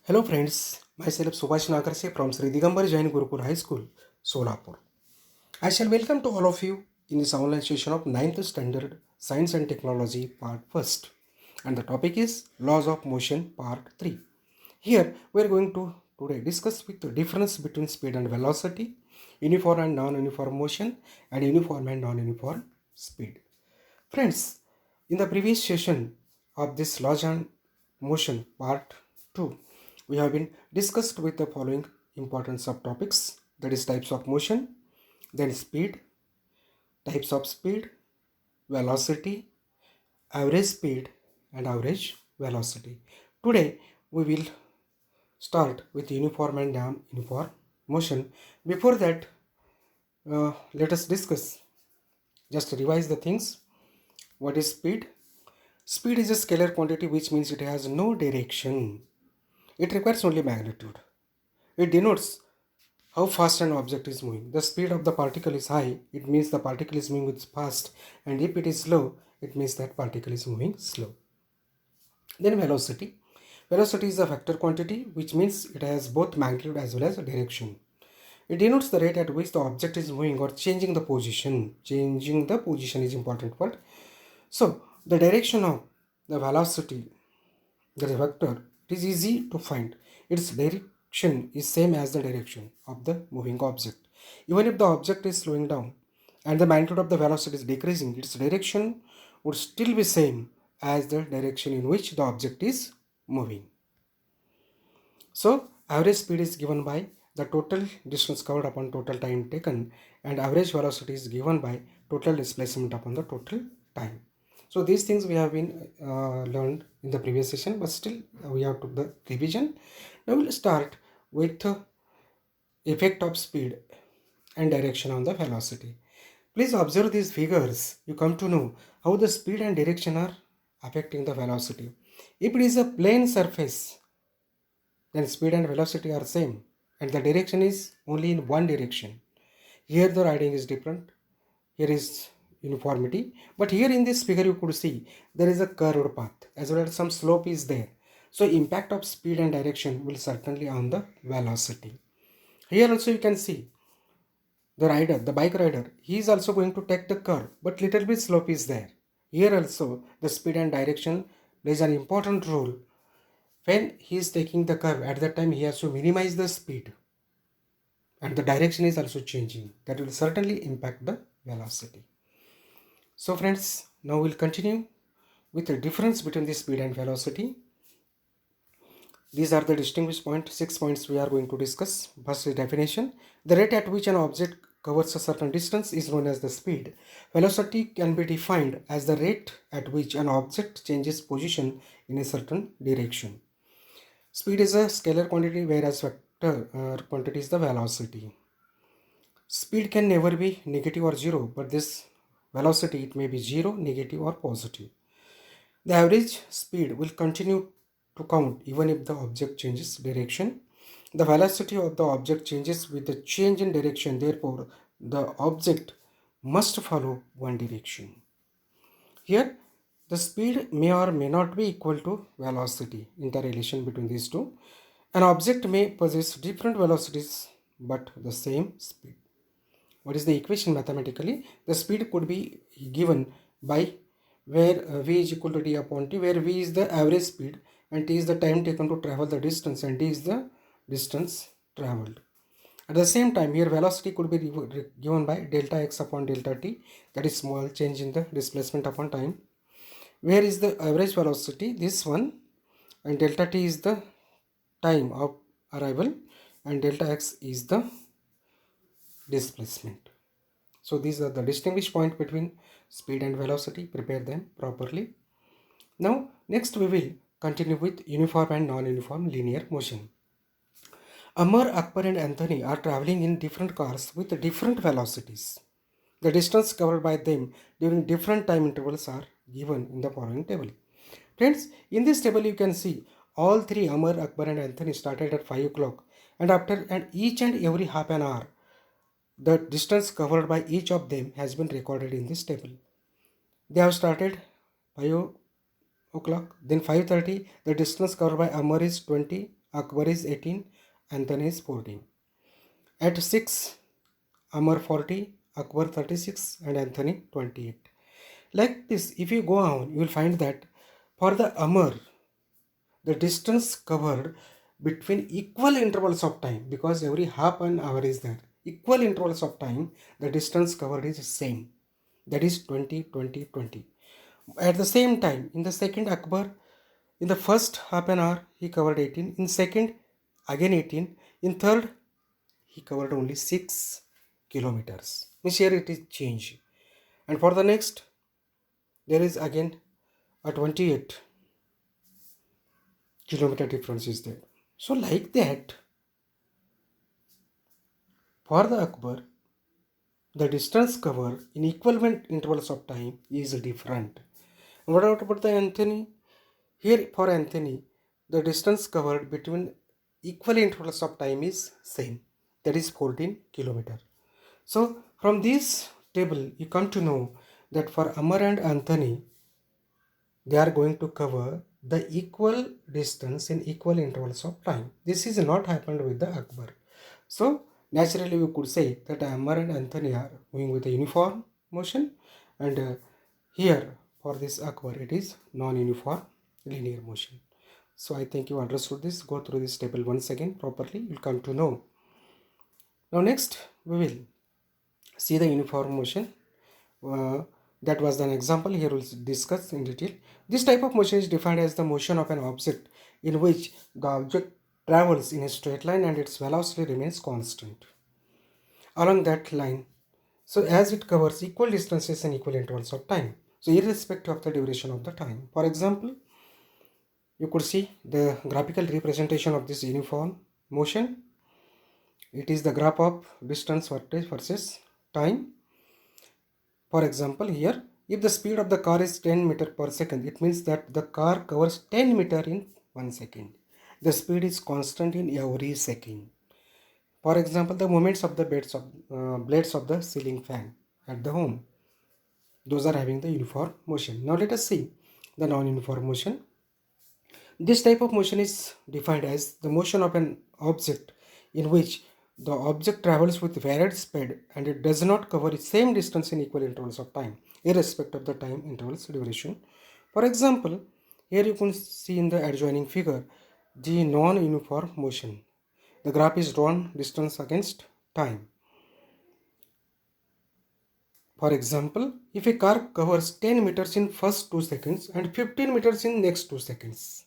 Hello friends, myself Subhash Nagarse from Sri Digambar Jain Gurukul High School, Solapur. I shall welcome to all of you in this online session of 9th Standard Science and Technology Part 1st. And the topic is Laws of Motion Part 3. Here we are going to today discuss with the difference between speed and velocity, uniform and non-uniform motion, and uniform and non-uniform speed. Friends, in the previous session of this laws and motion part 2, we have been discussed with the following important subtopics, that is types of motion, then speed, types of speed, velocity, average speed and average velocity. Today we will start with uniform and non-uniform motion. Before that, let us discuss, just revise the things. What is speed? Speed is a scalar quantity, which means it has no direction. It requires only magnitude. It denotes how fast an object is moving. The speed of the particle is high, it means the particle is moving fast, and if it is low, it means that particle is moving slow. Then velocity. Velocity is a vector quantity, which means it has both magnitude as well as direction. It denotes the rate at which the object is moving or changing the position. Changing the position is important word. So the direction of the velocity, that is vector, it is easy to find. Its direction is same as the direction of the moving object. Even if the object is slowing down and the magnitude of the velocity is decreasing, its direction would still be same as the direction in which the object is moving. So average speed is given by the total distance covered upon total time taken, and average velocity is given by total displacement upon the total time. So these things we have been learned in the previous session, but still we have to the revision. Now we'll start with effect of speed and direction on the velocity. Please observe these figures. You come to know how the speed and direction are affecting the velocity. If it is a plane surface, then speed and velocity are same and the direction is only in one direction. Here the writing is different. Here is uniformity, but here in this figure you could see there is a curved path as well as some slope is there. So impact of speed and direction will certainly on the velocity. Here also you can see the rider, the bike rider, he is also going to take the curve, but little bit slope is there. Here also the speed and direction plays an important role. When he is taking the curve, at that time he has to minimize the speed and the direction is also changing. That will certainly impact the velocity. So friends, now we'll continue with the difference between the speed and velocity. These are the distinguished points, 6 points we are going to discuss. First is definition. The rate at which an object covers a certain distance is known as the speed. Velocity can be defined as the rate at which an object changes position in a certain direction. Speed is a scalar quantity, whereas vector quantity is the velocity. Speed can never be negative or zero, but this velocity, it may be zero, negative or positive. The average speed will continue to count even if the object changes direction. The velocity of the object changes with the change in direction, therefore the object must follow one direction. Here the speed may or may not be equal to velocity, interrelation between these two. An object may possess different velocities but the same speed. What is the equation mathematically? The speed could be given by where v is equal to d upon t, where v is the average speed and t is the time taken to travel the distance and d is the distance traveled. At the same time, here velocity could be given by delta x upon delta t, that is small change in the displacement upon time. Where is the average velocity? This one, and delta t is the time of arrival and delta x is the displacement. So these are the distinguished point between speed and velocity. Prepare them properly. Now next we will continue with uniform and non-uniform linear motion. Amar, Akbar and Anthony are traveling in different cars with different velocities. The distance covered by them during different time intervals are given in the following table. Friends, in this table you can see all three, Amar, Akbar and Anthony, started at 5 o'clock, and after each and every half an hour the distance covered by each of them has been recorded in this table. They have started 5 o'clock, then 5:30. The distance covered by Amar is 20 Akbar is 18, Anthony is 14. At 6, Amar 40, Akbar 36, and Anthony 28. Like this, if you go on, you will find that for the Amar, the distance covered between equal intervals of time, because every half an hour is there, equal intervals of time, the distance covered is same, that is 20, 20, 20. At the same time, in the second Akbar, in the first half an hour he covered 18, in second again 18, in third he covered only 6 kilometers. Means here it is change. And for the next, there is again a 28 kilometer difference is there. So like that, for the Akbar, the distance covered in equivalent intervals of time is different. What about the Anthony? Here for Anthony, the distance covered between equal intervals of time is same, that is 14 kilometer. So from this table you come to know that for Amar and Anthony, they are going to cover the equal distance in equal intervals of time. This is not happened with the Akbar. So naturally we could say that Amar and Anthony are moving with a uniform motion, and here for this Akbar it is non-uniform linear motion. So I think you understood this. Go through this table once again properly, you'll come to know. Now next we will see the uniform motion. That was an example. Here we'll discuss in detail. This type of motion is defined as the motion of an object in which the object travels in a straight line and its velocity remains constant along that line, so as it covers equal distances and equal intervals of time, so irrespective of the duration of the time. For example, you could see the graphical representation of this uniform motion. It is the graph of distance versus time. For example, here, if the speed of the car is 10 meter per second, it means that the car covers 10 meter in 1 second. The speed is constant in every second. For example, the movements of the blades of the ceiling fan at the home, those are having the uniform motion. Now let us see the non-uniform motion. This type of motion is defined as the motion of an object in which the object travels with varied speed and it does not cover the same distance in equal intervals of time, irrespective of the time intervals duration. For example, here you can see in the adjoining figure the non-uniform motion. The graph is drawn distance against time. For example, if a car covers 10 meters in first 2 seconds and 15 meters in next 2 seconds,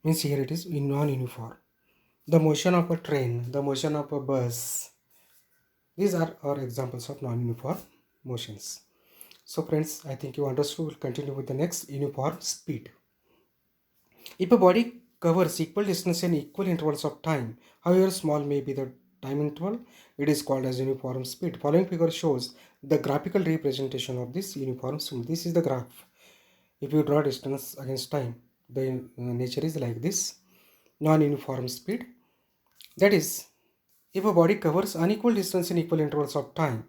means here it is in non-uniform. The motion of a train, the motion of a bus, these are our examples of non-uniform motions. So friends, I think you understood. We'll continue with the next, uniform speed. If a body covers equal distance in equal intervals of time, however small may be the time interval, it is called as uniform speed. Following figure shows the graphical representation of this uniform speed. This is the graph. If you draw distance against time, the nature is like this. Non-uniform speed, that is, if a body covers unequal distance in equal intervals of time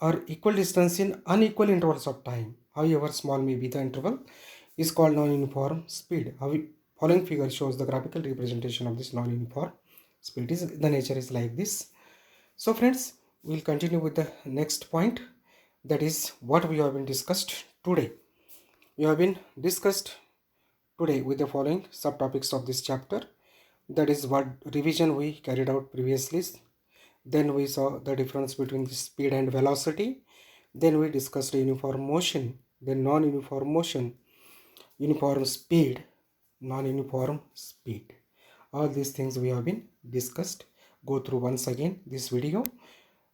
or equal distance in unequal intervals of time, however small may be the interval, is called non-uniform speed. Following figure shows the graphical representation of this non-uniform speed. The nature is like this. So friends, we will continue with the next point, that is what we have been discussed today. We have been discussed today with the following subtopics of this chapter, that is what revision we carried out previously. Then we saw the difference between the speed and velocity. Then we discussed uniform motion, then non-uniform motion, uniform speed, non-uniform speed. All these things we have been discussed. Go through once again this video.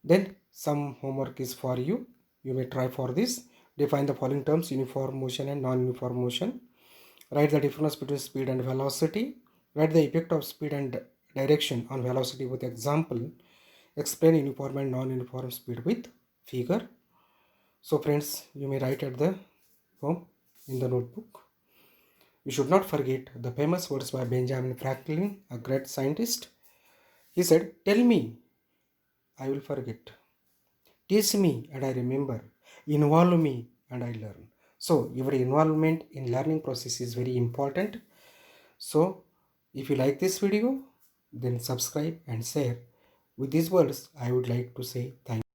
Then some homework is for you. You may try for this. Define the following terms: uniform motion and non-uniform motion. Write the difference between speed and velocity. Write the effect of speed and direction on velocity with example. Explain uniform and non-uniform speed with figure. So friends, you may write at the home in the notebook. You should not forget the famous words by Benjamin Franklin, a great scientist. He said, "Tell me, I will forget. Teach me and I remember. Involve me and I learn." So your involvement in learning process is very important. So If you like this video, then subscribe and share. With these words, I would like to say thank you.